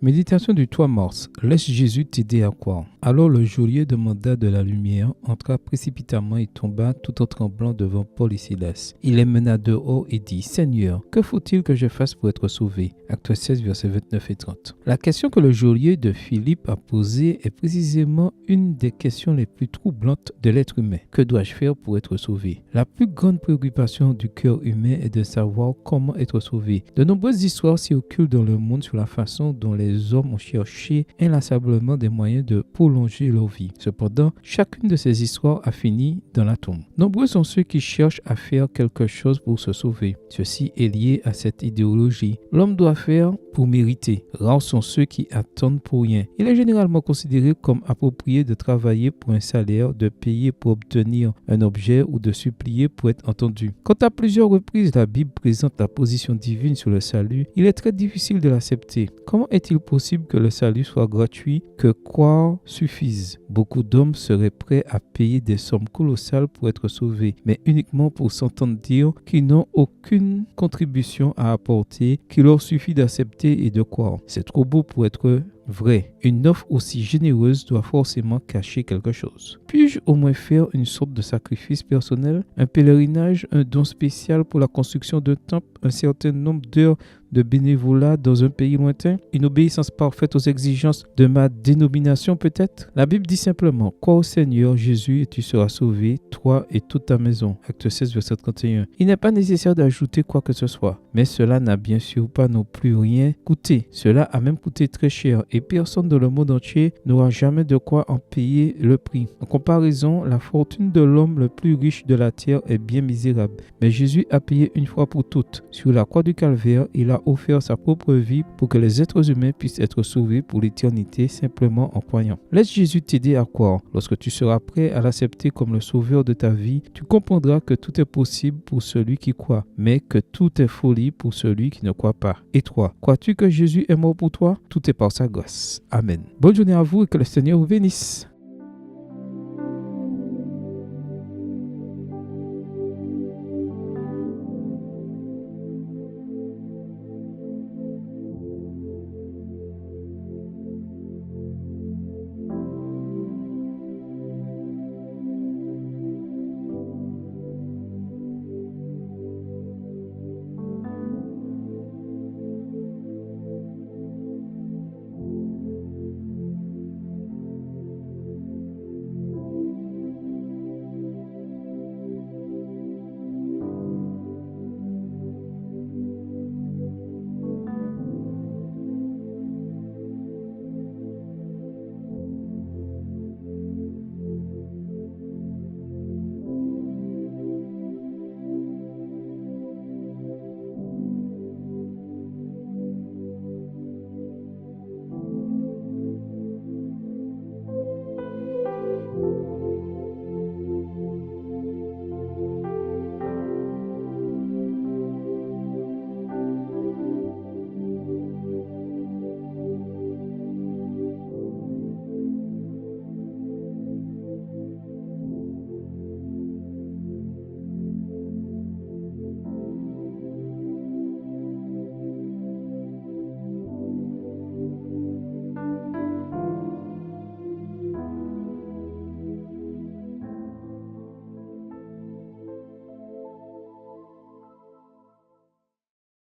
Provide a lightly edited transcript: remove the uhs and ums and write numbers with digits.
Méditation du 3 mars. Laisse Jésus t'aider à croire. Alors le geôlier demanda de la lumière, entra précipitamment et tomba tout en tremblant devant Paul et Silas. Il les mena dehors et dit: Seigneur, que faut-il que je fasse pour être sauvé? Acte 16, versets 29 et 30. La question que le geôlier de Philippe a posée est précisément une des questions les plus troublantes de l'être humain. Que dois-je faire pour être sauvé? La plus grande préoccupation du cœur humain est de savoir comment être sauvé. De nombreuses histoires circulent dans le monde sur la façon dont les hommes ont cherché inlassablement des moyens de prolonger leur vie. Cependant, chacune de ces histoires a fini dans la tombe. Nombreux sont ceux qui cherchent à faire quelque chose pour se sauver. Ceci est lié à cette idéologie. L'homme doit faire pour mériter. Rares sont ceux qui attendent pour rien. Il est généralement considéré comme approprié de travailler pour un salaire, de payer pour obtenir un objet ou de supplier pour être entendu. Quand à plusieurs reprises la Bible présente la position divine sur le salut, il est très difficile de l'accepter. Comment est-il possible que le salut soit gratuit, que croire suffise? Beaucoup d'hommes seraient prêts à payer des sommes colossales pour être sauvés, mais uniquement pour s'entendre dire qu'ils n'ont aucune contribution à apporter, qu'il leur suffit d'accepter et de croire. C'est trop beau pour être vrai. Une offre aussi généreuse doit forcément cacher quelque chose. Puis-je au moins faire une sorte de sacrifice personnel, un pèlerinage, un don spécial pour la construction d'un temple, un certain nombre d'heures de bénévolat dans un pays lointain, une obéissance parfaite aux exigences de ma dénomination peut-être? La Bible dit simplement: crois au Seigneur Jésus et tu seras sauvé, toi et toute ta maison. Acte 16, verset 31. Il n'est pas nécessaire d'ajouter quoi que ce soit, mais cela n'a bien sûr pas non plus rien coûté. Cela a même coûté très cher et personne dans le monde entier n'aura jamais de quoi en payer le prix. En comparaison, la fortune de l'homme le plus riche de la terre est bien misérable, mais Jésus a payé une fois pour toutes. Sur la croix du Calvaire, il a offert sa propre vie pour que les êtres humains puissent être sauvés pour l'éternité simplement en croyant. Laisse Jésus t'aider à croire. Lorsque tu seras prêt à l'accepter comme le sauveur de ta vie, tu comprendras que tout est possible pour celui qui croit, mais que tout est folie pour celui qui ne croit pas. Et toi, crois-tu que Jésus est mort pour toi? Tout est par sa grâce. Amen. Bonne journée à vous et que le Seigneur vous bénisse.